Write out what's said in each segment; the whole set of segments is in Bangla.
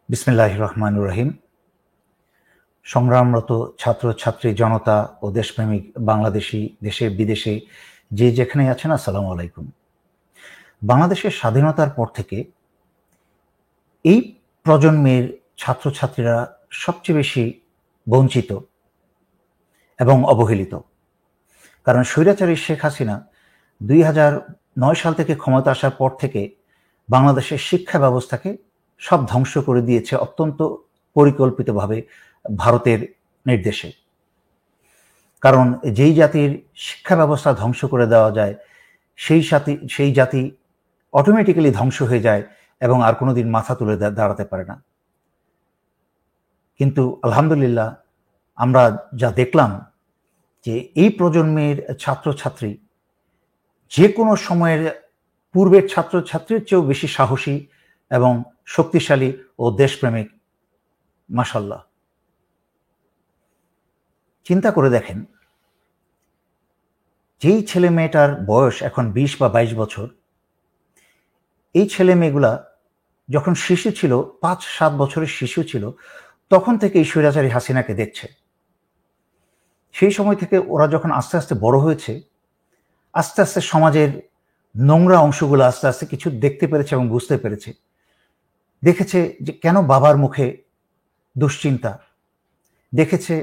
বিসমিল্লাহির রহমানির রহিম। সংগ্রামরত ছাত্রছাত্রী জনতা ও দেশপ্রেমিক বাংলাদেশি দেশে বিদেশে যে যেখানে আছেন, আসসালামু আলাইকুম। বাংলাদেশের স্বাধীনতার পর থেকে এই প্রজন্মের ছাত্রছাত্রীরা সবচেয়ে বেশি বঞ্চিত এবং অবহেলিত। কারণ স্বৈরাচারী শেখ হাসিনা ২০০৯ সাল থেকে ক্ষমতা আসার পর থেকে বাংলাদেশের শিক্ষা ব্যবস্থাকে সব ধ্বংস করে দিয়েছে অত্যন্ত পরিকল্পিতভাবে ভারতের নির্দেশে। কারণ যেই জাতির শিক্ষা ব্যবস্থা ধ্বংস করে দেওয়া যায় সেই জাতি অটোমেটিক্যালি ধ্বংস হয়ে যায় এবং আর কোনোদিন মাথা তুলে দাঁড়াতে পারে না। কিন্তু আলহামদুলিল্লাহ আমরা যা দেখলাম যে এই প্রজন্মের ছাত্রছাত্রী যে কোনো সময়ের পূর্বের ছাত্রছাত্রীর চেয়েও বেশি সাহসী এবং শক্তিশালী ও দেশপ্রেমিক। মাশাআল্লাহ। চিন্তা করে দেখেন, যেই ছেলে মেয়েটার বয়স এখন ২০ বা ২২ বছর, এই ছেলে মেয়েগুলা যখন শিশু ছিল, ৫-৭ বছরের শিশু ছিল, তখন থেকে এই স্বৈরাচারী হাসিনাকে দেখছে। সেই সময় থেকে ওরা যখন আস্তে আস্তে বড় হয়েছে, আস্তে আস্তে সমাজের নোংরা অংশগুলো আস্তে আস্তে কিছু দেখতে পেরেছে এবং বুঝতে পেরেছে। দেখেছে যে কেন বাবার মুখে দুশ্চিন্তা, দেখেছে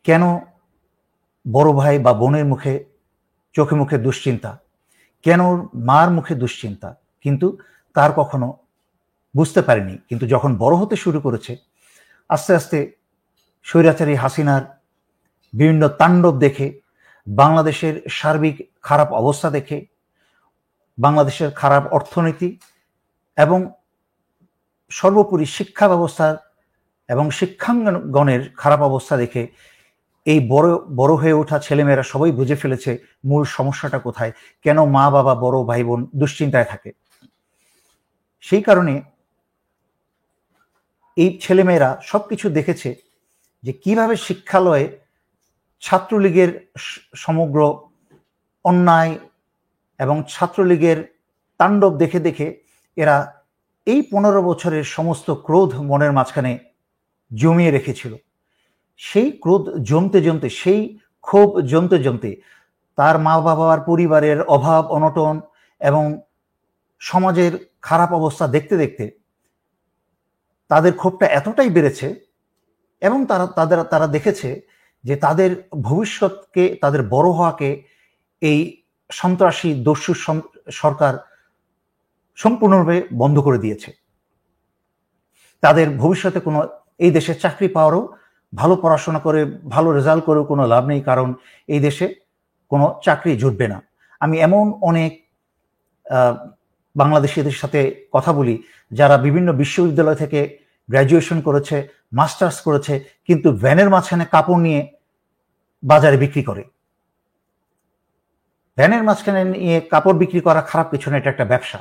কেন বড় ভাই বা বোনের মুখে চোখে মুখে দুশ্চিন্তা, কেন মার মুখে দুশ্চিন্তা, কিন্তু তার কখনো বুঝতে পারেনি। কিন্তু যখন বড় হতে শুরু করেছে, আস্তে আস্তে স্বৈরাচারী হাসিনার বিভিন্ন তাণ্ডব দেখে, বাংলাদেশের সার্বিক খারাপ অবস্থা দেখে, বাংলাদেশের খারাপ অর্থনীতি এবং সর্বোপরি শিক্ষা ব্যবস্থার এবং শিক্ষাঙ্গনের খারাপ অবস্থা দেখে এই বড় হয়ে ওঠা ছেলেমেয়েরা সবাই বুঝে ফেলেছে মূল সমস্যাটা কোথায়, কেন মা বাবা বড় ভাই বোন দুশ্চিন্তায় থাকে। সেই কারণে এই ছেলেমেয়েরা সবকিছু দেখেছে যে কিভাবে শিক্ষালয়ে ছাত্রলীগের সমগ্র অন্যায় এবং ছাত্রলীগের তাণ্ডব দেখে দেখে এরা এই ১৫ বছরের সমস্ত ক্রোধ মনের মাঝখানে জমিয়ে রেখেছিল। সেই ক্রোধ জমতে জমতে, সেই ক্ষোভ জমতে জমতে, তার মা বাবার পরিবারের অভাব অনটন এবং সমাজের খারাপ অবস্থা দেখতে দেখতে তাদের ক্ষোভটা এতটাই বেড়েছে এবং তারা দেখেছে যে তাদের ভবিষ্যৎকে, তাদের বড় হওয়াকে এই সন্ত্রাসী দস্যু সরকার সম্পূর্ণরূপে বন্ধ করে দিয়েছে। তাদের ভবিষ্যতে কোনো এই দেশে চাকরি পাওয়ারও, ভালো পড়াশোনা করে ভালো রেজাল্ট করেও কোনো লাভ নেই, কারণ এই দেশে কোনো চাকরি জুটবে না। আমি এমন অনেক বাংলাদেশিদের সাথে কথা বলি যারা বিভিন্ন বিশ্ববিদ্যালয় থেকে গ্র্যাজুয়েশন করেছে, মাস্টার্স করেছে, কিন্তু ভ্যানের মাঝখানে কাপড় নিয়ে বাজারে বিক্রি করে। ভ্যানের মাঝখানে নিয়ে কাপড় বিক্রি করা খারাপ কিছু না, এটা একটা ব্যবসা,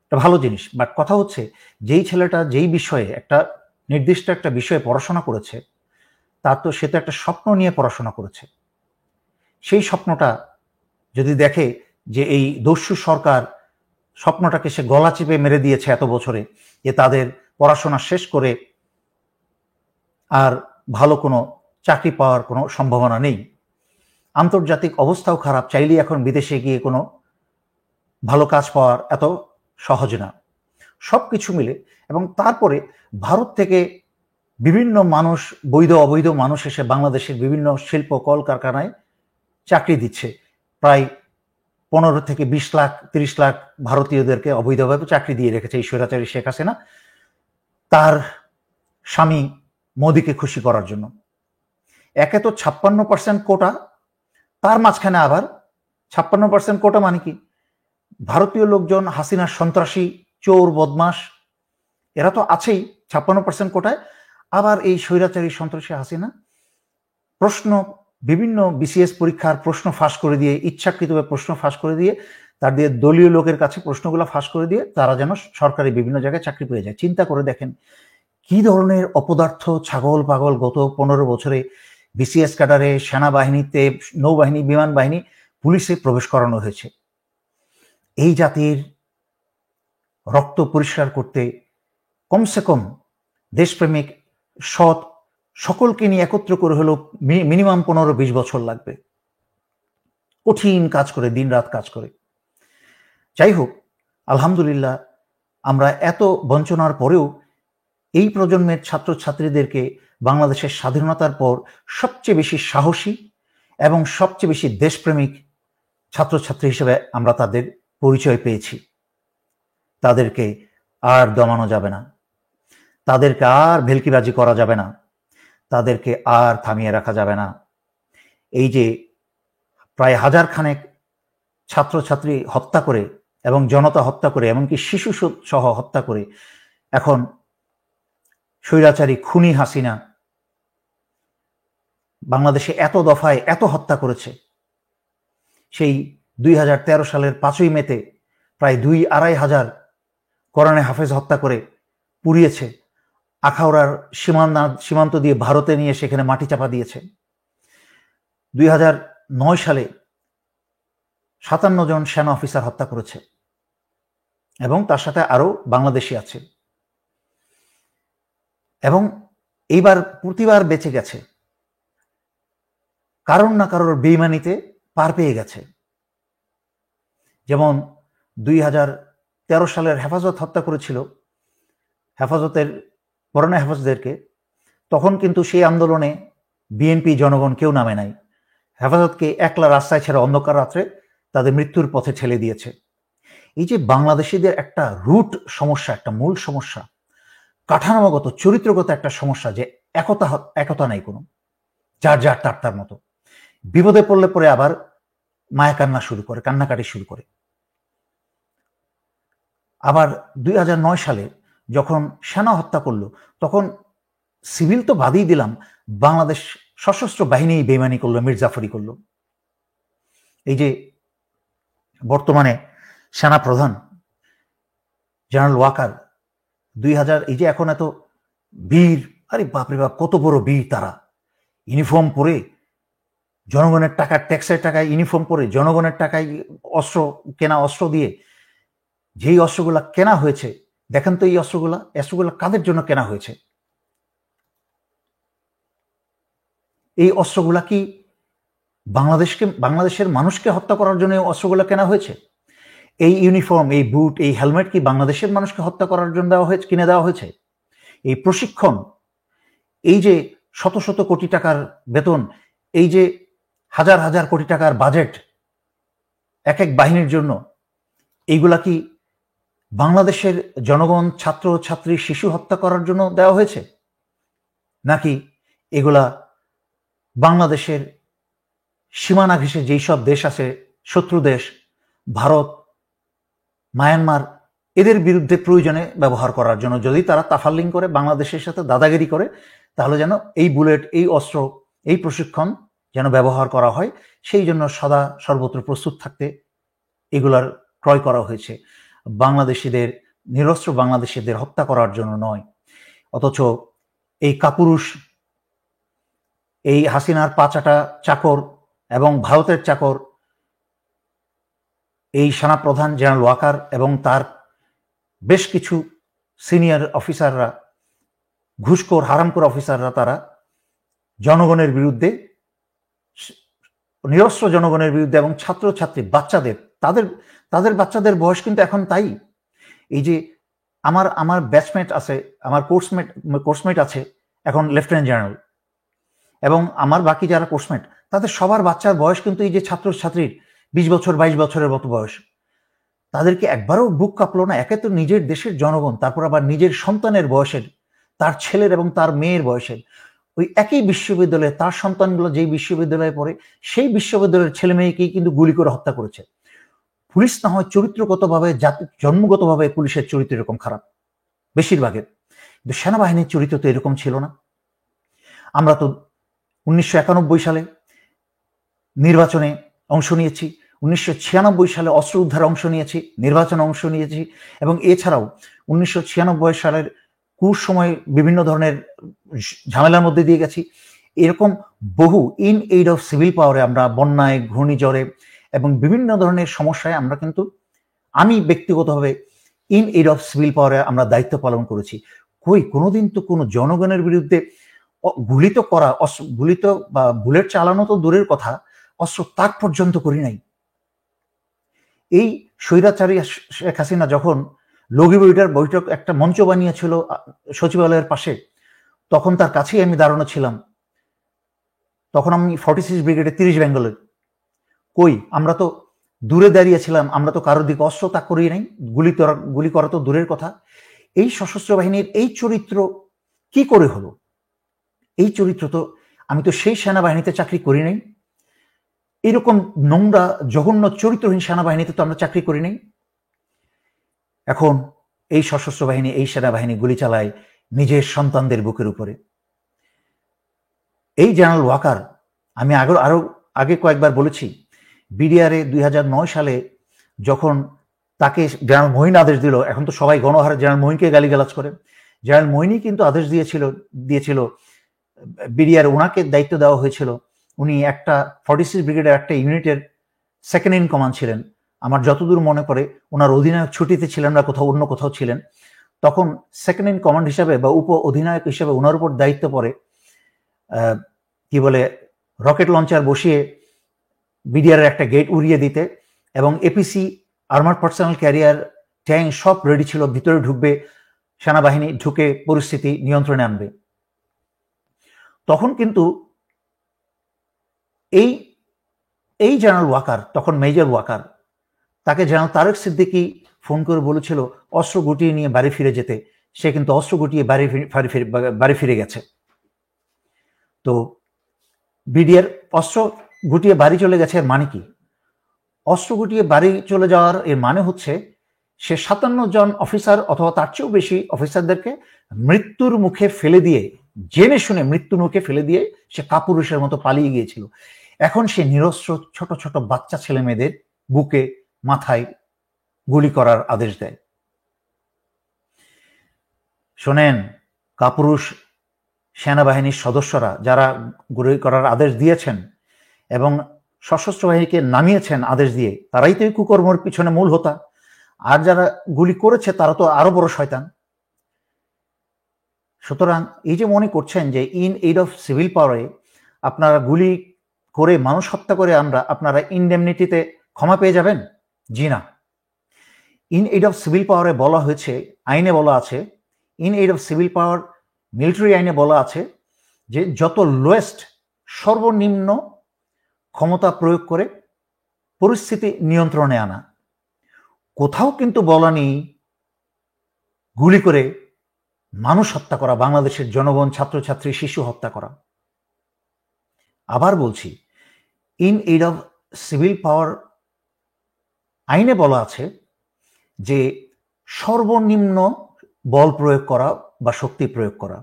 একটা ভালো জিনিস। বাট কথা হচ্ছে, যেই ছেলেটা যেই বিষয়ে একটা নির্দিষ্ট একটা বিষয়ে পড়াশোনা করেছে, তার তো সে তো একটা স্বপ্ন নিয়ে পড়াশোনা করেছে। সেই স্বপ্নটা যদি দেখে যে এই দস্যু সরকার স্বপ্নটাকে সে গলা চিপে মেরে দিয়েছে এত বছরে, যে তাদের পড়াশোনা শেষ করে আর ভালো কোনো চাকরি পাওয়ার কোনো সম্ভাবনা নেই, আন্তর্জাতিক অবস্থাও খারাপ, চাইলেই এখন বিদেশে গিয়ে কোনো ভালো কাজ পাওয়ার এত সহজ না, সব কিছু মিলে। এবং তারপরে ভারত থেকে বিভিন্ন মানুষ, বৈধ অবৈধ মানুষ এসে বাংলাদেশের বিভিন্ন শিল্প কলকারখানায় চাকরি দিচ্ছে। প্রায় ১৫ থেকে ২০ লাখ ৩০ লাখ ভারতীয়দেরকে অবৈধভাবে চাকরি দিয়ে রেখেছে এই স্বৈরাচারী শেখ হাসিনা, তার স্বামী মোদিকে খুশি করার জন্য। একে তো ৫৬% কোটা, তার মাঝখানে আবার ৫৬% কোটা মানে কি? ভারতীয় লোকজন হাসিনার সন্ত্রাসী, চোর, বদমাস এরা তো আছেই ৫৬% কোটায়, আবার এই স্বৈরাচারী সন্ত্রাসী হাসিনা প্রশ্ন, বিভিন্ন বিসিএস পরীক্ষার প্রশ্ন ফাঁস করে দিয়ে, ইচ্ছাকৃতভাবে প্রশ্ন ফাঁস করে দিয়ে, তার দিয়ে দলীয় লোকের কাছে প্রশ্নগুলো ফাঁস করে দিয়ে তারা যেন সরকারি বিভিন্ন জায়গায় চাকরি পেয়ে যায়। চিন্তা করে দেখেন কি ধরনের অপদার্থ ছাগল পাগল গত ১৫ বছরে বিসিএস ক্যাডারে, সেনাবাহিনীতে, নৌবাহিনী, বিমান বাহিনী, পুলিশে প্রবেশ করানো হয়েছে। এই জাতির রক্ত পরিষ্কার করতে কমসে কম দেশপ্রেমিক, সৎ সকলকে নিয়ে একত্র করে হলেও মিনিমাম 15-20 বছর লাগবে, কঠিন কাজ করে, দিন রাত কাজ করে। যাই হোক, আলহামদুলিল্লাহ আমরা এত বঞ্চনার পরেও এই প্রজন্মের ছাত্রছাত্রীদেরকে বাংলাদেশের স্বাধীনতার পর সবচেয়ে বেশি সাহসী এবং সবচেয়ে বেশি দেশপ্রেমিক ছাত্রছাত্রী হিসেবে আমরা তাদের পরিচয় পেয়েছি। তাদেরকে আর দমানো যাবে না, তাদেরকে আর ভেলকিবাজি করা যাবে না, তাদেরকে আর থামিয়ে রাখা যাবে না। এই যে প্রায় 1000 খানেক ছাত্রছাত্রী হত্যা করে এবং জনতা হত্যা করে, এমনকি শিশু সহ হত্যা করে এখন স্বৈরাচারী খুনি হাসিনা বাংলাদেশে এত দফায় এত হত্যা করেছে। সেই 2013 সালের 5ই মেতে প্রায় 2-2.5 হাজার কোরআনে হাফেজ হত্যা করে পুড়িয়েছে, আখাউড়ার সীমান্ত দিয়ে ভারতে নিয়ে সেখানে মাটি চাপা দিয়েছে। 2009 সালে 57 জন সেনা অফিসার হত্যা করেছে এবং তার সাথে আরো বাংলাদেশি আছে, এবং এইবার প্রতিবার বেঁচে গেছে, কারণ না কারোর বেইমানিতে পার পেয়ে গেছে। যেমন 2013 সালের হেফাজত হত্যা করেছিল, হেফাজতের পুরানো হেফাজতদেরকে, তখন কিন্তু সেই আন্দোলনে বিএনপি জনগণ কেউ নামে নাই। হেফাজতকে একলা রাস্তায় ছেড়ে অন্ধকার রাত্রে তাদের মৃত্যুর পথে ঠেলে দিয়েছে। এই যে বাংলাদেশিদের একটা রুট সমস্যা, একটা মূল সমস্যা, কাঠামোগত চরিত্রগত একটা সমস্যা, যে একতা নাই কোনো, যার যার তার মতো, বিপদে পড়লে পরে আবার মায়া কান্না শুরু করে, কান্নাকাটি শুরু করে। আবার 2009 সালে যখন সেনা হত্যা করলো, তখন সিভিল তো বাদই দিলাম, বাংলাদেশ সশস্ত্র বাহিনী বেইমানি করলো, মির্জাফরি করলো। এই যে বর্তমানে সেনা প্রধান জেনারেল ওয়াকার 2000, এই যে এখন এত বীর, আরে বাপরে বাপ কত বড় বীর তারা, ইউনিফর্ম পরে, জনগণের টাকা, ট্যাক্সের টাকায় ইউনিফর্ম পরে, জনগণের টাকায় অস্ত্র কেনা, অস্ত্র দিয়ে যেই অস্ত্রগুলা কেনা হয়েছে, দেখেন তো এই অস্ত্রগুলা কাদের জন্য কেনা হয়েছে? এই অস্ত্রগুলা কি বাংলাদেশের মানুষকে হত্যা করার জন্য অস্ত্রগুলা কেনা হয়েছে? এই ইউনিফর্ম, এই বুট, এই হেলমেট কি বাংলাদেশের মানুষকে হত্যা করার জন্য কিনে দেওয়া হয়েছে? এই প্রশিক্ষণ, এই যে শত শত কোটি টাকার বেতন, এই যে হাজার হাজার কোটি টাকার বাজেট এক এক বাহিনীর জন্য, এইগুলা কি বাংলাদেশের জনগণ, ছাত্র ছাত্রী, শিশু হত্যা করার জন্য দেওয়া হয়েছে? নাকি এগুলা বাংলাদেশের সীমানা ঘেঁষে যেই সব দেশ আছে, শত্রু দেশ, ভারত, মায়ানমার, এদের বিরুদ্ধে প্রয়োজনে ব্যবহার করার জন্য, যদি তারা তাফাল্লিং করে, বাংলাদেশের সাথে দাদাগিরি করে, তাহলে যেন এই বুলেট, এই অস্ত্র, এই প্রশিক্ষণ যেন ব্যবহার করা হয়, সেই জন্য সদা সর্বত্র প্রস্তুত থাকতে এগুলার ক্রয় করা হয়েছে, বাংলাদেশিদের, নিরস্ত্র বাংলাদেশিদের হত্যা করার জন্য নয়। অথচ এই কাপুরুষ, এই হাসিনার পাচাটা চাকর এবং ভারতের চাকর, এই সেনাপ্রধান জেনারেল ওয়াকার এবং তার বেশ কিছু সিনিয়র অফিসাররা, ঘুষখোর হারামখোর অফিসাররা, তারা জনগণের বিরুদ্ধে, নিরস্ত্র জনগণের বিরুদ্ধে, এবং ছাত্রছাত্রী বাচ্চাদের, তাদের বাচ্চাদের বয়স কিন্তু এখন তাই। এই যে আমার ব্যাচমেট আছে, আমার কোর্সমেট আছে এখন লেফটেন্যান্ট জেনারেল, এবং আমার বাকি যারা কোর্সমেট, তাদের সবার বাচ্চার বয়স কিন্তু এই যে ছাত্রছাত্রীর 20 বছর 22 বছরের মতো বয়স। তাদেরকে একবারও বুক কাঁপলো না? একে তো নিজের দেশের জনগণ, তারপর আবার নিজের সন্তানের বয়সের, তার ছেলের এবং তার মেয়ের বয়সের, ওই একই বিশ্ববিদ্যালয়ে তার সন্তানগুলো যেই বিশ্ববিদ্যালয়ে পড়ে, সেই বিশ্ববিদ্যালয়ের ছেলে মেয়েকেই কিন্তু গুলি করে হত্যা করেছে। পুলিশ না হয় চরিত্রগতভাবে, জন্মগতভাবে পুলিশের চরিত্র এরকম খারাপ বেশিরভাগের, কিন্তু সেনাবাহিনীর চরিত্র তো এরকম ছিল না। আমরা তো 1991 সালে নির্বাচনে অংশ নিয়েছি, 1996 সালে অস্ত্র উদ্ধারে অংশ নিয়েছি, নির্বাচনে অংশ নিয়েছি, এবং এছাড়াও 1996 সালের সময় বিভিন্ন ধরনের ঝামেলার মধ্যে দিয়ে গেছি। এরকম বহু ইন এইড অফ সিভিল পাওয়ারে আমরা বন্যায়, ঘূর্ণিঝড়ে এবং বিভিন্ন ধরনের সমস্যায় আমরা কিন্তু, আমি ব্যক্তিগতভাবে ইন এইড অফ সিভিল পাওয়ারে আমরা দায়িত্ব পালন করেছি। কই কোনোদিন তো কোনো জনগণের বিরুদ্ধে গুলি তো করা, গুলি তো বা বুলেট চালানো তো দূরের কথা, অস্ত্র তাক পর্যন্ত করি নাই। এই স্বৈরাচারী শেখ হাসিনা যখন লগি বৈঠক একটা মঞ্চ বানিয়েছিল সচিবালয়ের পাশে, তখন তার কাছেই আমি দাঁড়ানো ছিলাম। তখন আমি 46 ব্রিগেডে 30 বেঙ্গলের। কই আমরা তো দূরে দাঁড়িয়েছিলাম, আমরা তো কারোর দিকে অস্ত্র তাক করি নাই, গুলি করা তো দূরের কথা। এই সশস্ত্র বাহিনীর এই চরিত্র কি করে হলো? এই চরিত্র তো, আমি তো সেই সেনাবাহিনীতে চাকরি করি নাই, এরকম নোংরা জঘন্য চরিত্রহীন সেনাবাহিনীতে তো আমরা চাকরি করি নাই। এখন এই সশস্ত্র বাহিনী, এই সেনাবাহিনী গুলি চালায় নিজের সন্তানদের বুকের উপরে। এই জেনারেল ওয়াকার, আমি আরো আগে কয়েকবার বলেছি, বিডিআরে 2009 সালে যখন তাকে জেনারেল মঈন আদেশ দিল, এখন তো সবাই গণহারে জেনারেল মঈনকে গালিগালাজ করে, জেনারেল মঈনই কিন্তু আদেশ দিয়েছিল বিডিআর, ওনাকে দায়িত্ব দেওয়া হয়েছিল। উনি একটা 46 ব্রিগেডের একটা ইউনিটের সেকেন্ড ইন কমান্ড ছিলেন। আমার যতদূর মনে পড়ে ওনার অধিনায়ক ছুটিতে ছিলেন না, অন্য কোথাও ছিলেন। তখন সেকেন্ড ইন কমান্ড হিসাবে বা উপ অধিনায়ক হিসাবে ওনার উপর দায়িত্ব পড়ে কি বলে রকেট লঞ্চার বসিয়ে বিডিআরের একটা গেট উড়িয়ে দিতে, এবং APC armour personal career tank সব রেডি ছিল, ভিতরে ঢুকবে, সেনাবাহিনী ঢুকে পরিস্থিতি নিয়ন্ত্রণে আনবে। তখন কিন্তু এই জেনারেল ওয়াকার, তখন মেজর ওয়াকার, তাকে জেনারেল তারেক সিদ্দিকী ফোন করে বলেছিল অস্ত্র গুটিয়ে নিয়ে বাড়ি ফিরে যেতে। সে কিন্তু অস্ত্র গুটিয়ে বাড়ি ফিরে গেছে। তো বিডিআর অস্ত্র গুটিয়ে বাড়ি চলে গেছে, এর মানে কি? অস্ত্র গুটিয়ে বাড়ি চলে যাওয়ার এর মানে হচ্ছে সে 57 জন অফিসার অথবা তার চেয়েও বেশি অফিসারদেরকে মৃত্যুর মুখে ফেলে দিয়ে, জেনে শুনে মৃত্যুর মুখে ফেলে দিয়ে সে কাপুরুষের মতো পালিয়ে গিয়েছিল। এখন সে নিরস্ত্র ছোট ছোট বাচ্চা ছেলে মেয়েদের বুকে মাথায় গুলি করার আদেশ দেয়। শোনেন, কাপুরুষ সেনাবাহিনীর সদস্যরা যারা গুলি করার আদেশ দিয়েছেন এবং সশস্ত্র বাহিনীকে নামিয়েছেন আদেশ দিয়ে, তারাই তো এই কুকর্মের পিছনে মূল হোতা। আর যারা গুলি করেছে তারা তো আরো বড় শয়তান। সুতরাং এই যে মনে করছেন যে ইন এইড অফ সিভিল পাওয়ারে আপনারা গুলি করে মানুষ হত্যা করে আপনারা ইনডেমনিটিতে ক্ষমা পেয়ে যাবেন, জি না। ইন এইড অফ সিভিল পাওয়ারে বলা হয়েছে, আইনে বলা আছে, in aid of civil power military আইনে বলা আছে যে যত লোয়েস্ট, সর্বনিম্ন ক্ষমতা প্রয়োগ করে পরিস্থিতি নিয়ন্ত্রণে আনা। কোথাও কিন্তু বলা নেই গুলি করে মানুষ হত্যা করা, বাংলাদেশের জনগণ, ছাত্রছাত্রী, শিশু হত্যা করা। আবার বলছি, ইন এইড অফ সিভিল পাওয়ার আইনে বলা আছে যে সর্বনিম্ন বল প্রয়োগ করা বা শক্তি প্রয়োগ করা,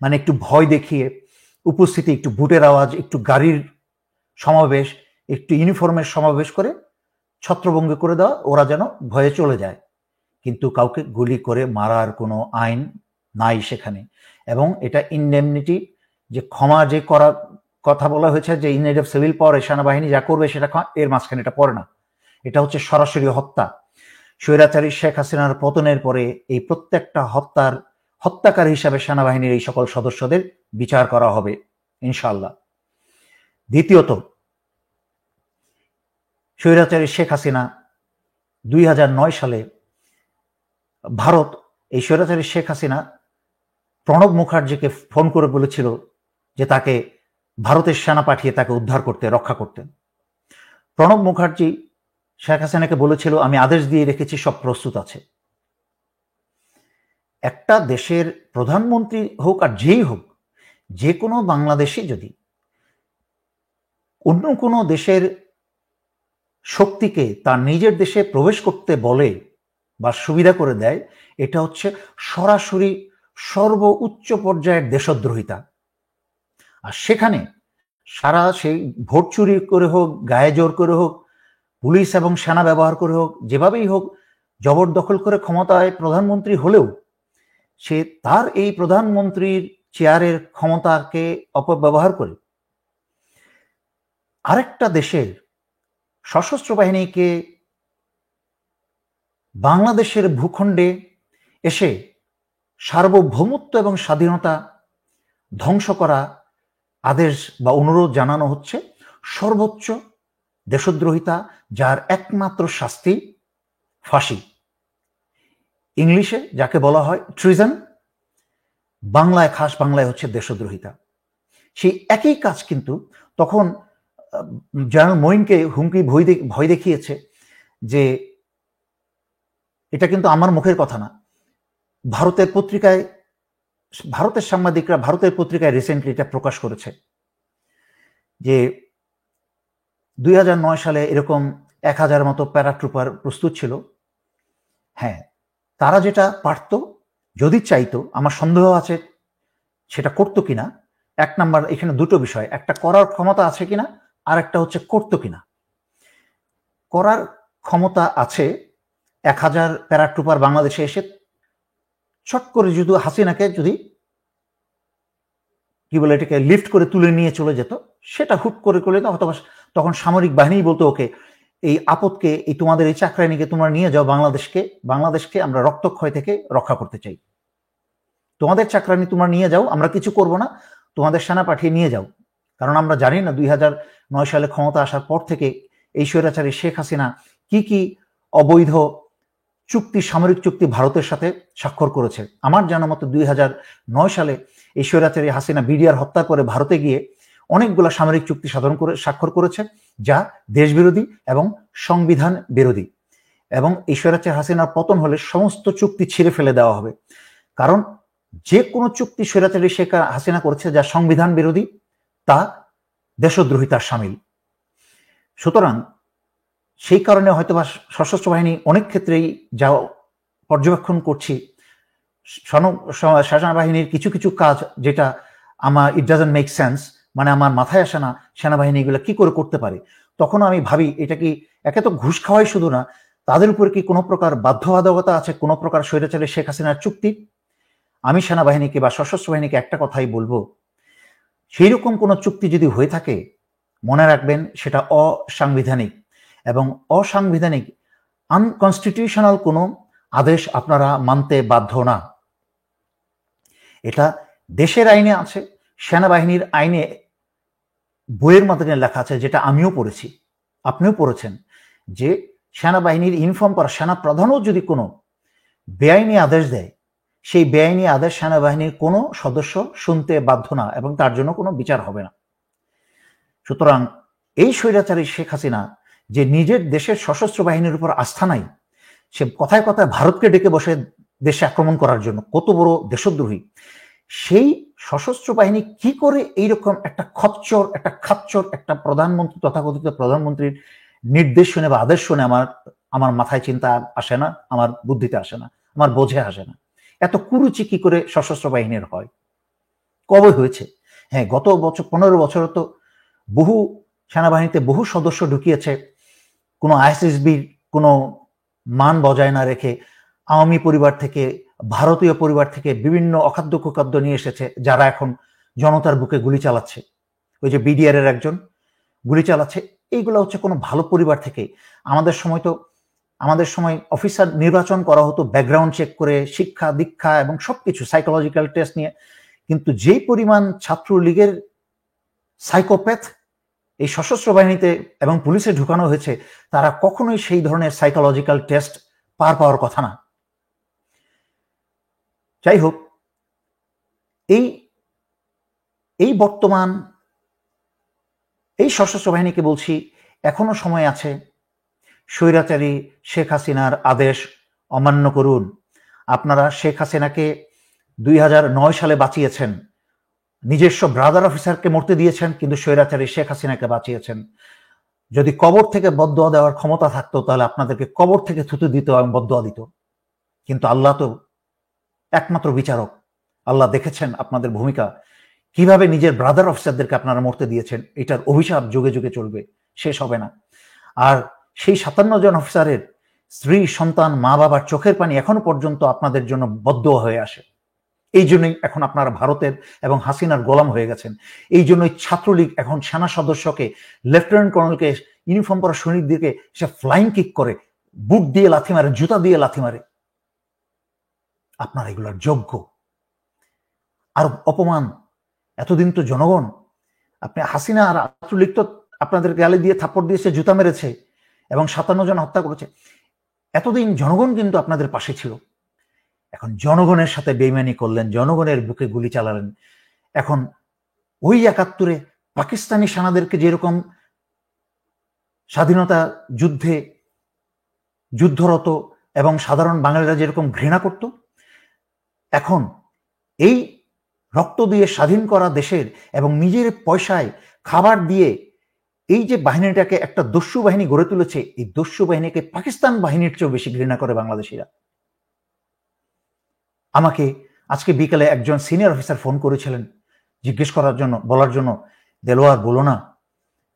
মানে একটু ভয় দেখিয়ে উপস্থিতি, একটু বুটের আওয়াজ, একটু গাড়ির সমাবেশ, একটু ইউনিফর্মের সমাবেশ করে ছত্রভঙ্গ করে দেওয়া, ওরা যেন ভয়ে চলে যায়। কিন্তু কাউকে গুলি করে মারার কোনো আইন নাই সেখানে। এবং এটা ইনডেমনিটি, যে ক্ষমা যে করার কথা বলা হয়েছে, যে ইন এইড অফ সিভিল পাওয়ার সেনাবাহিনী যা করবে সেটা এর মাঝখানে এটা পড়ে না। এটা হচ্ছে সরাসরি হত্যা। স্বৈরাচারী শেখ হাসিনার পতনের পরে এই প্রত্যেকটা হত্যাকারী হিসাবে সেনাবাহিনীর এই সকল সদস্যদের বিচার করা হবে ইনশাআল্লাহ। দ্বিতীয়ত, স্বৈরাচারী শেখ হাসিনা 2009 সালে ভারত, এই স্বৈরাচারী শেখ হাসিনা প্রণব মুখার্জিকে ফোন করে বলেছিল যে তাকে ভারতের সেনা পাঠিয়ে তাকে উদ্ধার করতে, রক্ষা করতে। প্রণব মুখার্জি শেখ হাসিনাকে বলেছিল আমি আদেশ দিয়ে রেখেছি, সব প্রস্তুত আছে। একটা দেশের প্রধানমন্ত্রী হোক আর যেই হোক, যে কোনো বাংলাদেশি যদি অন্য কোনো দেশের শক্তিকে তার নিজের দেশে প্রবেশ করতে বলে বা সুবিধা করে দেয়, এটা হচ্ছে সরাসরি সর্বোচ্চ পর্যায়ের দেশদ্রোহিতা। আর সেখানে সেই ভোট চুরি করে হোক, গায়ে জোর করে হোক, পুলিশ এবং সেনা ব্যবহার করে হোক, যেভাবেই হোক, জবরদখল করে ক্ষমতায় প্রধানমন্ত্রী হলেও সে তার এই প্রধানমন্ত্রীর চেয়ারের ক্ষমতাকে অপব্যবহার করে আরেকটা দেশের সশস্ত্র বাহিনীকে বাংলাদেশের ভূখণ্ডে এসে সার্বভৌমত্ব এবং স্বাধীনতা ধ্বংস করা আদেশ বা অনুরোধ জানানো হচ্ছে সর্বোচ্চ দেশদ্রোহিতা, যার একমাত্র শাস্তি ফাঁসি। ইংলিশে যাকে বলা হয় ট্রিজন, বাংলায়, খাস বাংলায় হচ্ছে দেশদ্রোহিতা। সেই একই কাজ কিন্তু তখন জেনারেল মঈনকে হুমকি ভয় দেখিয়েছে যে, এটা কিন্তু আমার মুখের কথা না, ভারতের পত্রিকায়, ভারতের সাংবাদিকরা ভারতের পত্রিকায় রিসেন্টলি এটা প্রকাশ করেছে যে 2009 সালে এরকম 1000 মতো প্যারাট্রুপার প্রস্তুত ছিল। হ্যাঁ, তারা যেটা পারত, যদি চাইতো, আমার সন্দেহ আছে সেটা করতো কিনা। এক নাম্বার, এখানে দুটো বিষয়, একটা করার ক্ষমতা আছে কিনা, আর একটা হচ্ছে করতো কিনা। করার ক্ষমতা আছে, 1000 প্যারাট্রুপার বাংলাদেশে এসে চট করে যদি হাসিনাকে যদি কি বলে এটাকে লিফট করে তুলে নিয়ে চলে যেত, সেটা হুট করে করলে অথবা তখন সামরিক বাহিনী বলতো, ওকে এই আপদকে, এই তোমাদের এই চাকরানিকে তোমরা নিয়ে যাও বাংলাদেশকে আমরা রক্তক্ষয় থেকে রক্ষা করতে চাই, তোমাদের চাকরানি তোমরা নিয়ে যাও, আমরা কিছু করব না, তোমাদের সেনা পাঠিয়ে নিয়ে যাও। কারণ আমরা জানি না 2009 সালে ক্ষমতা আসার পর থেকে এই স্বৈরাচারী শেখ হাসিনা কি অবৈধ চুক্তি, সামরিক চুক্তি ভারতের সাথে স্বাক্ষর করেছে। আমার জানা মতো 2009 সালে এই স্বৈরাচারী হাসিনা বিডিআর হত্যা করে ভারতে গিয়ে অনেকগুলো সামরিক চুক্তি স্বাক্ষর করেছে, যা দেশবিরোধী এবং সংবিধান বিরোধী। এবং এই স্বৈরাচারী হাসিনার পতন হলে সমস্ত চুক্তি ছিঁড়ে ফেলে দেওয়া হবে, কারণ যে কোনো চুক্তি স্বৈরাচারী শেখ হাসিনা করেছে যা সংবিধান বিরোধী, তা দেশদ্রোহিতার শামিল। সুতরাং সেই কারণে হয়তোবা সশস্ত্র বাহিনী অনেক ক্ষেত্রেই যা পর্যবেক্ষণ করছি, সেনাবাহিনীর কিছু কিছু কাজ যেটা আমার ইট ডাজন্ট মেক সেন্স, মানে আমার মাথায় আসে না সেনাবাহিনী এগুলো কি করে করতে পারে। তখন আমি ভাবি, এটা কি একে তো ঘুষ খাওয়াই শুধু না, তাদের উপর কি কোনো প্রকার বাধ্যবাধকতা আছে, কোনো প্রকার স্বৈরাচারী শেখ হাসিনার চুক্তি? আমি সেনাবাহিনীকে বা সশস্ত্র বাহিনীকে একটা কথাই বলবো, সেই রকম কোনো চুক্তি যদি হয়ে থাকে, মনে রাখবেন সেটা অসাংবিধানিক, এবং অসাংবিধানিক আনকনস্টিটিউশনাল কোনো আদেশ আপনারা মানতে বাধ্য না। এটা দেশের আইনে আছে, সেনাবাহিনীর আইনে বইয়ের মাধ্যমে লেখা আছে, যেটা আমিও পড়েছি, আপনিও পড়েছেন, যে সেনাবাহিনীর ইনফর্ম করা সেনা প্রধানও যদি কোনো বেআইনি আদেশ দেয়, সেই বেআইনি আদেশ সেনাবাহিনীর কোনো সদস্য শুনতে বাধ্য না, এবং তার জন্য কোনো বিচার হবে না। সুতরাং এই স্বৈরাচারী শেখ হাসিনা যে নিজের দেশের সশস্ত্র বাহিনীর উপর আস্থা নাই, সে কথায় কথায় ভারতকে ডেকে বসে দেশে আক্রমণ করার জন্য, কত বড় দেশদ্রোহী। সেই সশস্ত্র বাহিনী কি করে এইরকম একটা খাচ্চর একটা প্রধানমন্ত্রী, তথাকথিত প্রধানমন্ত্রীর নির্দেশ শুনে বা আদেশ শুনে আমার মাথায় চিন্তা আসে না, আমার বুদ্ধিতে আসে না, আমার বোঝে আসে না। এত কুরুচি কি করে সশস্ত্র বাহিনীর হয়, কবে হয়েছে? হ্যাঁ, গত বছর 15 বছর তো বহু সেনাবাহিনীতে বহু সদস্য ঢুকিয়েছে, কোনো আইএসএসবির কোনো মান বজায় না রেখে, আওয়ামী পরিবার থেকে, ভারতীয় পরিবার থেকে বিভিন্ন অখাদ্য কুখাদ্য নিয়ে এসেছে, যারা এখন জনতার বুকে গুলি চালাচ্ছে। ওই যে বিডিআর এর একজন গুলি চালাচ্ছে, এইগুলো হচ্ছে কোনো ভালো পরিবার থেকে। আমাদের সময় অফিসার নির্বাচন করা হতো ব্যাকগ্রাউন্ড চেক করে, শিক্ষা দীক্ষা এবং সবকিছু সাইকোলজিক্যাল টেস্ট নিয়ে। কিন্তু যেই পরিমাণ ছাত্রলীগের সাইকোপ্যাথ এই সশস্ত্র বাহিনীতে এবং পুলিশে ঢুকানো হয়েছে, তারা কখনোই সেই ধরনের সাইকোলজিক্যাল টেস্ট পার পাওয়ার কথা না। যাই হোক, এই বর্তমান এই সশস্ত্র বাহিনীকে বলছি, এখনো সময় আছে, স্বৈরাচারী শেখ হাসিনার আদেশ অমান্য করুন। আপনারা শেখ হাসিনাকে 2009 সালে বাঁচিয়েছেন, নিজস্ব ব্রাদার অফিসারকে মরতে দিয়েছেন, কিন্তু স্বৈরাচারী শেখ হাসিনাকে বাঁচিয়েছেন। যদি কবর থেকে বদদোয়া দেওয়ার ক্ষমতা থাকতো, তাহলে আপনাদেরকে কবর থেকে থুতু দিত এবং বদদোয়া দিত। কিন্তু আল্লাহ তো একমাত্র বিচারক, আল্লাহ দেখেছেন আপনাদের ভূমিকা, কিভাবে নিজের ব্রাদার অফিসারদেরকে আপনারা মরতে দিয়েছেন। এটার অভিশাপ যুগে যুগে চলবে, শেষ হবে না। আর সেই 57 জন অফিসারের স্ত্রী, সন্তান, মা বাবার চোখের পানি এখনো পর্যন্ত আপনাদের জন্য বদদোয়া হয়ে আসে। এই জন্যই এখন আপনারা ভারতের এবং হাসিনার গোলাম হয়ে গেছেন। এই জন্যই ছাত্রলীগ এখন সেনা সদস্যকে, লেফটেন্যান্ট কর্নেলকে, ইউনিফর্ম পরা সৈনিকদেরকে সে ফ্লাইং কিক করে, বুট দিয়ে লাথি মারে, জুতা দিয়ে লাথি মারে। আপনারা এগুলোর যোগ্য। আর অপমান। এতদিন তো জনগণ, আপনি হাসিনা আর ছাত্রলীগ তো আপনাদের গালে দিয়ে থাপ্পড় দিয়েছে, জুতা মেরেছে এবং 57 জন হত্যা করেছে। এতদিন জনগণ কিন্তু আপনাদের পাশে ছিল। এখন জনগণের সাথে বেইমানি করলেন, জনগণের বুকে গুলি চালালেন। এখন ওই 71-এ পাকিস্তানি সেনাদেরকে যেরকম স্বাধীনতা যুদ্ধে যুদ্ধরত এবং সাধারণ বাঙালিরা যেরকম ঘৃণা করত, এখন এই রক্ত দিয়ে স্বাধীন করা দেশের এবং নিজের পয়সায় খাবার দিয়ে এই যে বাহিনীটাকে একটা দস্যু বাহিনী গড়ে তুলেছে, এই দস্যু বাহিনীকে পাকিস্তান বাহিনীর চেয়েও বেশি ঘৃণা করে বাংলাদেশিরা। আমাকে আজকে বিকেলে একজন সিনিয়র অফিসার ফোন করেছিলেন জিজ্ঞেস করার জন্য, বলার জন্য, দেলোয়ার বলো না,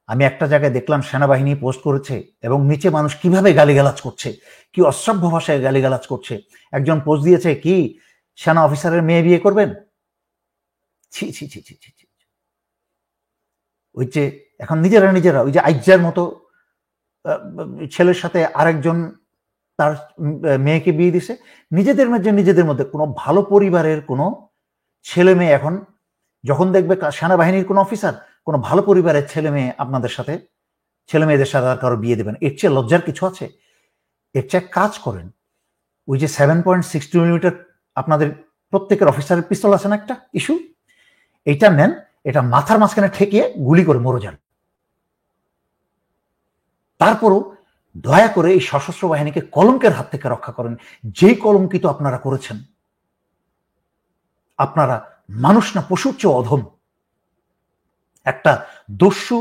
আমি একটা জায়গায় দেখলাম সেনাবাহিনী পোস্ট করেছে এবং নিচে মানুষ কিভাবে গালিগালাজ করছে, কি অশ্রাব্য ভাষায় গালিগালাজ করছে। একজন পোস্ট দিয়েছে, কি সেনা অফিসারের মেয়ে বিয়ে করবেন? ছি ছি ছি ছি ছি। ওই যে এখন নিজেরা ওই যে আইজার মতো ছেলের সাথে আরেকজন তার মেয়েকে বিয়ে দিছে, নিজেদের মধ্যে কোনো ভালো পরিবারের কোনো ছেলে মেয়ে এখন যখন দেখবে সেনাবাহিনীর কোনো অফিসার কোনো ভালো পরিবারের ছেলে মেয়েদের সাথে আর কারো বিয়ে দেবেন, এর চেয়ে লজ্জার কিছু আছে? এর চেয়ে কাজ করেন। ওই যে 7.62 মিলিমিটার আপনাদের প্রত্যেকের অফিসারের পিস্তল আছে না একটা ইস্যু, এইটা নেন, এটা মাথার মাঝখানে ঠেকিয়ে গুলি করে মরে যান। তারপরও দয়া করে এই সশস্ত্র বাহিনীকে কলঙ্কের হাত থেকে রক্ষা করেন, যেই কলঙ্কিত আপনারা করেছেন। আপনারা মানুষ না, পশুর চেয়ে অধম। একটা দস্যু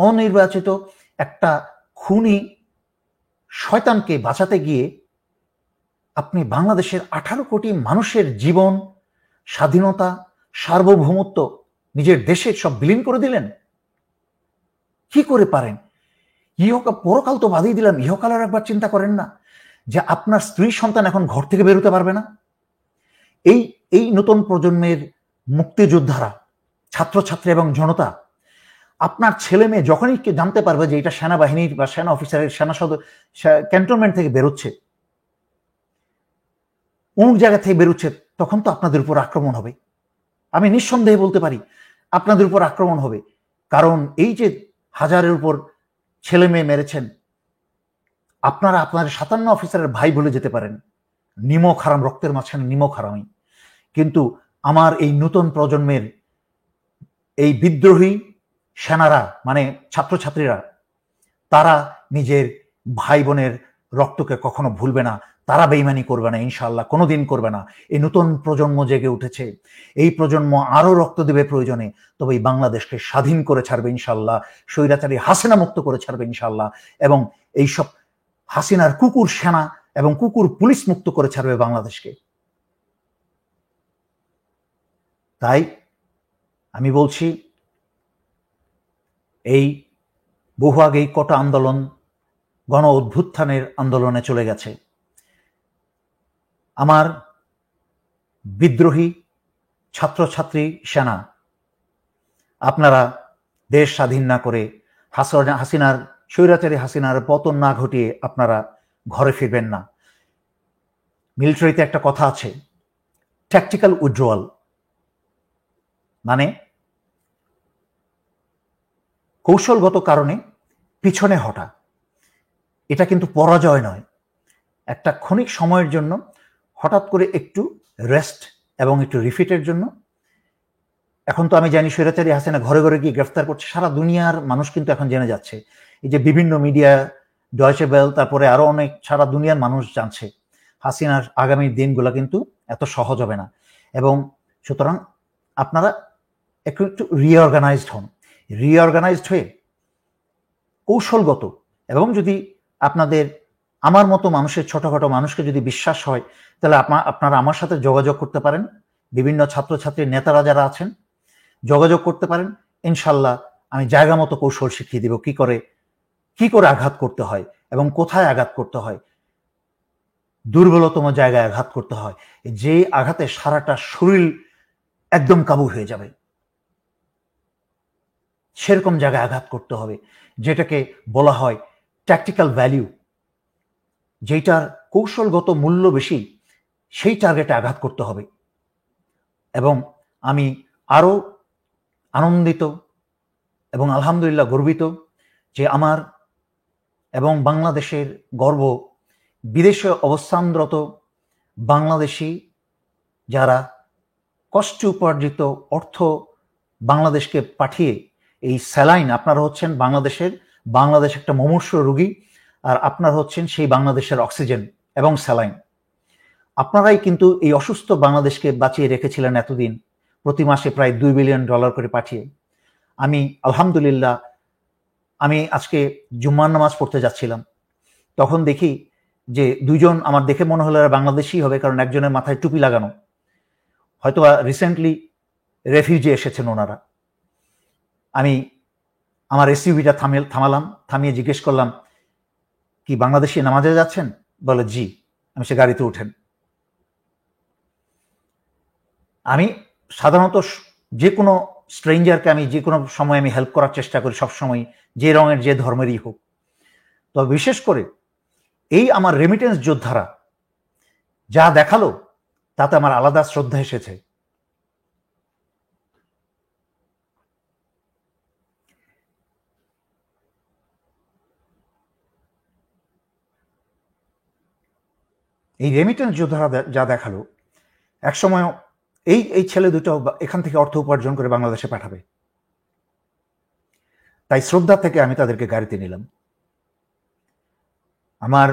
অনির্বাচিত একটা খুনি শয়তানকে বাঁচাতে গিয়ে আপনি বাংলাদেশের 18 কোটি মানুষের জীবন, স্বাধীনতা, সার্বভৌমত্ব নিজের দেশে সব বিলীন করে দিলেন। কি করে পারেন? পরকাল তো বাদই দিলাম, ইহকালের একবার চিন্তা করেন না যে আপনার স্ত্রী সন্তান এখন ঘর থেকে বেরোতে পারবে না? এই নতুন প্রজন্মের মুক্তিযোদ্ধারা, ছাত্রছাত্রী এবং জনতা, আপনার ছেলে মেয়ে যখনই জানতে পারবে যে এটা সেনাবাহিনীর বা সেনা অফিসারের সেনা সদর ক্যান্টনমেন্ট থেকে বেরোচ্ছে, অমুক জায়গা থেকে বেরোচ্ছে, তখন তো আপনাদের উপর আক্রমণ হবে। আমি নিঃসন্দেহে বলতে পারি আপনাদের উপর আক্রমণ হবে। কারণ এই যে হাজারের উপর ছেলে মেয়ে মেরেছেন, আপনারা আপনাদের 57 অফিসারের ভাই বলে যেতে পারেন, নিমক হারাম, রক্তের মাঝখানে নিমক হারামি। কিন্তু আমার এই নতুন প্রজন্মের এই বিদ্রোহী সেনারা, মানে ছাত্রছাত্রীরা, তারা নিজের ভাই বোনের রক্তকে কখনো ভুলবে না, তারা বেইমানি করবে না, ইনশাআল্লাহ কোনোদিন করবে না। এই নতুন প্রজন্ম জেগে উঠেছে, এই প্রজন্ম আরো রক্ত দেবে প্রয়োজনে, তবে এই বাংলাদেশকে স্বাধীন করে ছাড়বে ইনশাআল্লাহ, স্বৈরাচারী হাসিনা মুক্ত করে ছাড়বে ইনশাআল্লাহ, এবং এইসব হাসিনার কুকুর সেনা এবং কুকুর পুলিশ মুক্ত করে ছাড়বে বাংলাদেশকে। তাই আমি বলছি, এই বহু আগে কোটা আন্দোলন গণ অভ্যুত্থানের আন্দোলনে চলে গেছে। আমার বিদ্রোহী ছাত্রছাত্রী সেনা, আপনারা দেশ স্বাধীন না করে হাসিনার স্বৈরাচারী হাসিনার পতন না ঘটিয়ে আপনারা ঘরে ফিরবেন না। মিলিটারিতে একটা কথা আছে, ট্যাকটিক্যাল উইথড্রয়াল, মানে কৌশলগত কারণে পিছনে হটা। এটা কিন্তু পরাজয় নয়, একটা ক্ষণিক সময়ের জন্য হঠাৎ করে একটু রেস্ট এবং একটু রিফিটের জন্য। এখন তো আমি জানি স্বৈরাচারী হাসিনা ঘরে ঘরে গিয়ে গ্রেফতার করছে, সারা দুনিয়ার মানুষ কিন্তু এখন জেনে যাচ্ছে। এই যে বিভিন্ন মিডিয়া, ডয়েচে বেল, তারপরে আরো অনেক সারা দুনিয়ার মানুষ জানছে হাসিনার আগামী দিনগুলো কিন্তু এত সহজ হবে না। এবং সুতরাং আপনারা একটু রিঅর্গানাইজড হন, রিঅর্গানাইজড হয়ে কৌশলগত, এবং যদি আপনাদের আমার মতো মানুষের, ছোটখাটো মানুষকে যদি বিশ্বাস হয়, তাহলে আপনারা আমার সাথে যোগাযোগ করতে পারেন। বিভিন্ন ছাত্রছাত্রীর নেতারা যারা আছেন যোগাযোগ করতে পারেন। ইনশাল্লাহ আমি জায়গা মতো কৌশল শিখিয়ে দিব, কি করে আঘাত করতে হয় এবং কোথায় আঘাত করতে হয়, দুর্বলতম জায়গায় আঘাত করতে হয়, যে আঘাতে সারাটা শরীর একদম কাবু হয়ে যাবে, সেরকম জায়গায় আঘাত করতে হবে, যেটাকে বলা হয় ট্যাকটিক্যাল ভ্যালিউ, যেটার কৌশলগত মূল্য বেশি, সেই টার্গেটে আঘাত করতে হবে। এবং আমি আরও আনন্দিত এবং আলহামদুলিল্লাহ গর্বিত যে আমার এবং বাংলাদেশের গর্ব বিদেশে অবস্থানরত বাংলাদেশি যারা কষ্ট উপার্জিত অর্থ বাংলাদেশকে পাঠিয়ে এই স্যালাইন, আপনারা হচ্ছেন বাংলাদেশ একটা মুমূর্ষু রোগী, আর আপনারা হচ্ছেন সেই বাংলাদেশের অক্সিজেন এবং স্যালাইন। আপনারাই কিন্তু এই অসুস্থ বাংলাদেশকে বাঁচিয়ে রেখেছিলেন এতদিন, প্রতি মাসে প্রায় $2 বিলিয়ন করে পাঠিয়ে। আমি আলহামদুলিল্লাহ, আমি আজকে জুম্মার নামাজ পড়তে যাচ্ছিলাম, তখন দেখি যে দুজন, আমার দেখে মনে হলো এরা বাংলাদেশি হবে, কারণ একজনের মাথায় টুপি লাগানো, হয়তো রিসেন্টলি রেফিউজি এসেছেন ওনারা। আমি আমার এসইউভিটা থামালাম, থামিয়ে জিজ্ঞেস করলাম, কি বাংলাদেশি নামাজে যাচ্ছেন? বলে জি। আমি সে গাড়িতে উঠেন। আমি সাধারণত যে কোনো স্ট্রেঞ্জারকে আমি যে কোনো সময় আমি হেল্প করার চেষ্টা করি, সবসময়, যে রঙের যে ধর্মেরই হোক। তবে বিশেষ করে এই আমার রেমিটেন্স যোদ্ধারা যা দেখালো তাতে আমার আলাদা শ্রদ্ধা এসেছে। এই রেমিটেন্স যোদ্ধারা যা দেখালো, একসময় এই ছেলে দুটো এখান থেকে অর্থ উপার্জন করে বাংলাদেশে পাঠাবে, তাই শ্রদ্ধা থেকে আমি তাদেরকে গাড়িতে নিলাম। আমার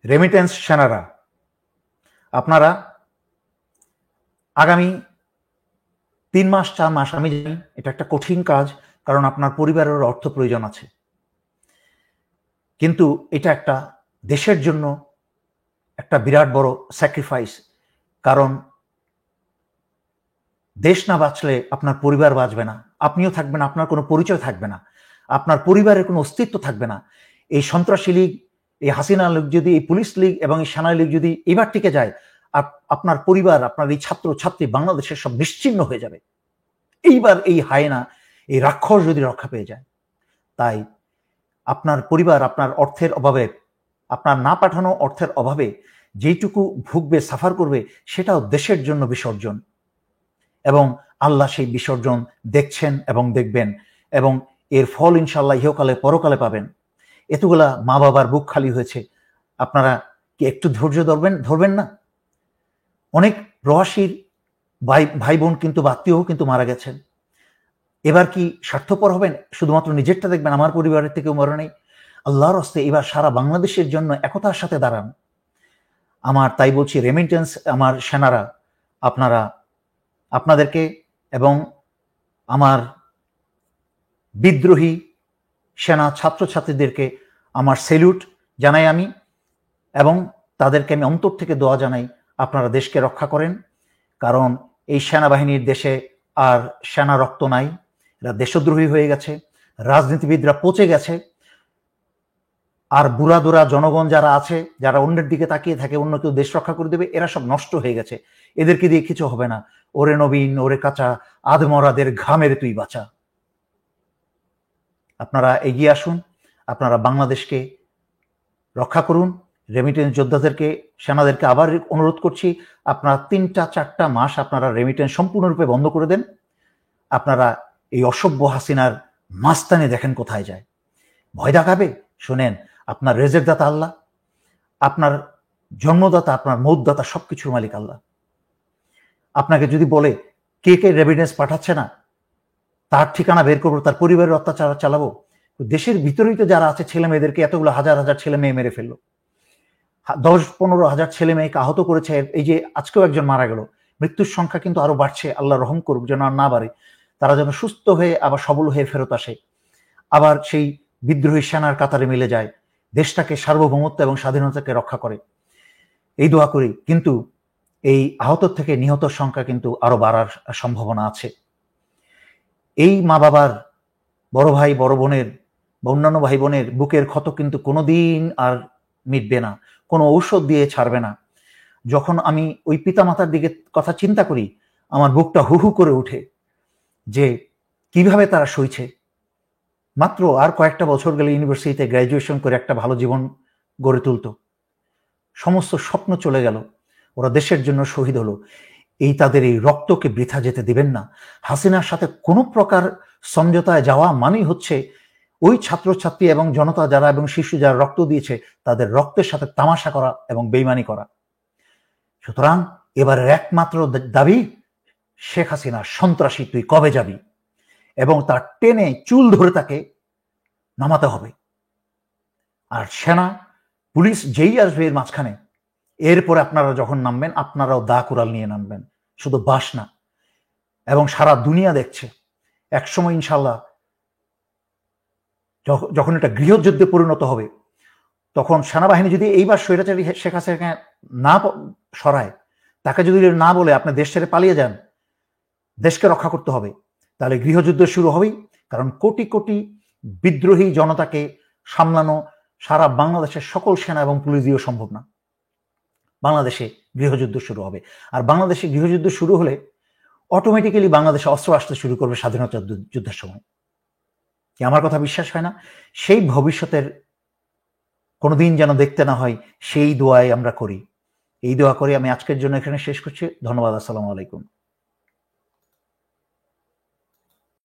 রেমিটেন্স সেনারা, আপনারা আগামী 3 মাস 4 মাস, আমি জানি এটা একটা কঠিন কাজ, কারণ আপনার পরিবারের অর্থ প্রয়োজন আছে, কিন্তু এটা একটা দেশের জন্য একটা বিরাট বড় স্যাক্রিফাইস। কারণ দেশ না বাঁচলে আপনার পরিবার বাঁচবে না, আপনিও থাকবেন, আপনার কোনো পরিচয় থাকবে না, আপনার পরিবারের কোনো অস্তিত্ব থাকবে না। এই সন্ত্রাসী লীগ, এই হাসিনা লীগ যদি, এই পুলিশ লীগ এবং এই সেনা লীগ যদি এবার টিকে যায়, আপনার পরিবার, আপনার এই ছাত্র ছাত্রী বাংলাদেশের সব নিশ্চিহ্ন হয়ে যাবে। এইবার এই হায়না, এই রাক্ষস যদি রক্ষা পেয়ে যায়, তাই আপনার পরিবার আপনার অর্থের অভাবে, আপনার না পাঠানো অর্থের অভাবে যেইটুকু ভুগবে, সাফার করবে, সেটাও দেশের জন্য বিসর্জন, এবং আল্লাহ সেই বিসর্জন দেখছেন এবং দেখবেন, এবং এর ফল ইনশাল্লাহ ইহকালে পরকালে পাবেন। এতগুলা মা বাবার বুক খালি হয়েছে, আপনারা কি একটু ধৈর্য ধরবেন না? অনেক প্রবাসীর ভাই বোন কিন্তু, আত্মীয়ও কিন্তু মারা গেছেন। এবার কি স্বার্থপর হবেন, শুধুমাত্র নিজেরটা দেখবেন, আমার পরিবারের থেকেও মরে নেই? আল্লাহর হস্তে এবার সারা বাংলাদেশের জন্য একতার সাথে দাঁড়ান। আমার তাই বলছি, রেমিটেন্স আমার সেনারা, আপনাদেরকে এবং আমার বিদ্রোহী সেনা ছাত্রছাত্রীদেরকে আমার সেলুট জানাই আমি, এবং তাদেরকে আমি অন্তর থেকে দোয়া জানাই, আপনারা দেশকে রক্ষা করেন। কারণ এই সেনাবাহিনীর দেশে আর সেনা রক্ত নাই, এরা দেশদ্রোহী হয়ে গেছে, রাজনীতিবিদরা পচে গেছে, আর বুড়াদুরা জনগণ যারা আছে, যারা অন্যের দিকে তাকিয়ে থাকে অন্য কেউ দেশ রক্ষা করে দেবে, এরা সব নষ্ট হয়ে গেছে, এদেরকে দিয়ে কিছু হবে না। ওরে নবীন, ওরে কাঁচা, আধমরাদের ঘামের তুই বাঁচা। আপনারা এগিয়ে আসুন, আপনারা বাংলাদেশকে রক্ষা করুন। রেমিটেন্স যোদ্ধাদেরকে, সেনাদেরকে আবার অনুরোধ করছি, আপনারা 3-4 মাস আপনারা রেমিটেন্স সম্পূর্ণরূপে বন্ধ করে দেন। আপনারা এই অসভ্য হাসিনার মাস্তানি দেখেন কোথায় যায়। ভয় দেখাবে? শোনেন, আপনার রেজেক দাতা আল্লাহ, আপনার জন্মদাতা, আপনার মৌতদাতা, সবকিছুর মালিক আল্লাহ। আপনাকে যদি বলে কে কে রেমিটেন্স পাঠাচ্ছে না, তার ঠিকানা বের করবো, তার পরিবারের অত্যাচার চালাবো, দেশের ভিতরেই তো যারা আছে ছেলে মেয়েদেরকে, এতগুলো হাজার হাজার ছেলে মেয়ে মেরে ফেললো, 10-15 হাজার ছেলে মেয়েকে আহত করেছে। এই যে আজকেও একজন মারা গেল, মৃত্যুর সংখ্যা কিন্তু আরো বাড়ছে। আল্লাহ রহম করুক, যেন আর না বাড়ে, তারা যেন সুস্থ হয়ে আবার সবল হয়ে ফেরত আসে, আবার সেই বিদ্রোহী সেনার কাতারে মিলে যায়, দেশটাকে সার্বভৌমত্ব এবং স্বাধীনতাকে রক্ষা করে, এই দোয়া করি। কিন্তু এই আহত থেকে নিহতর সংখ্যা কিন্তু আরো বাড়ার সম্ভাবনা আছে। এই মা বাবার, বড় ভাই বড় বোনের বা অন্যান্য ভাই বোনের বুকের ক্ষত কিন্তু কোনোদিন আর মিটবে না, কোনো ঔষধ দিয়ে ছাড়বে না। যখন আমি ওই পিতামাতার দিকে কথা চিন্তা করি, আমার বুকটা হু হু করে উঠে, যে কিভাবে তারা সইছে। মাত্র আর কয়েকটা বছর গেলে ইউনিভার্সিটিতে গ্র্যাজুয়েশন করে একটা ভালো জীবন গড়ে তুলত, সমস্ত স্বপ্ন চলে গেল, ওরা দেশের জন্য শহীদ হলো। এই তাদের এই রক্তকে বৃথা যেতে দিবেন না। হাসিনার সাথে কোনো প্রকার সমঝোতায় যাওয়া মানেই হচ্ছে ওই ছাত্রছাত্রী এবং জনতা যারা এবং শিশু যারা রক্ত দিয়েছে তাদের রক্তের সাথে তামাশা করা এবং বেইমানি করা। সুতরাং এবারের একমাত্র দাবি, শেখ হাসিনা সন্ত্রাসী, তুই কবে যাবি, এবং তার টেনে চুল ধরে তাকে নামাতে হবে। আর সেনা পুলিশ যেই আসবে এর মাঝখানে, এরপরে আপনারা যখন নামবেন আপনারাও দা কুড়াল নিয়ে নামবেন, শুধু বাস না। এবং সারা দুনিয়া দেখছে একসময় ইনশাল্লাহ যখন এটা গৃহযুদ্ধে পরিণত হবে, তখন সেনাবাহিনী যদি এইবার স্বৈরাচারী শেখ হাসিনাকে না সরায়, তাকে যদি না বলে আপনি দেশ ছেড়ে পালিয়ে যান, দেশকে রক্ষা করতে হবে, তাহলে গৃহযুদ্ধ শুরু হবেই। কারণ কোটি কোটি বিদ্রোহী জনতাকে সামলানো সারা বাংলাদেশের সকল সেনা এবং পুলিশ দিয়েও সম্ভব না। বাংলাদেশে গৃহযুদ্ধ শুরু হবে। আর বাংলাদেশে গৃহযুদ্ধ শুরু হলে অটোমেটিক্যালি বাংলাদেশে অস্ত্র আসতে শুরু করবে স্বাধীনতা যুদ্ধের সময়। কি আমার কথা বিশ্বাস হয় না? সেই ভবিষ্যতের কোনোদিন যেন দেখতে না হয়, সেই দোয়াই আমরা করি। এই দোয়া করে আমি আজকের জন্য এখানে শেষ করছি। ধন্যবাদ। আসসালামু আলাইকুম।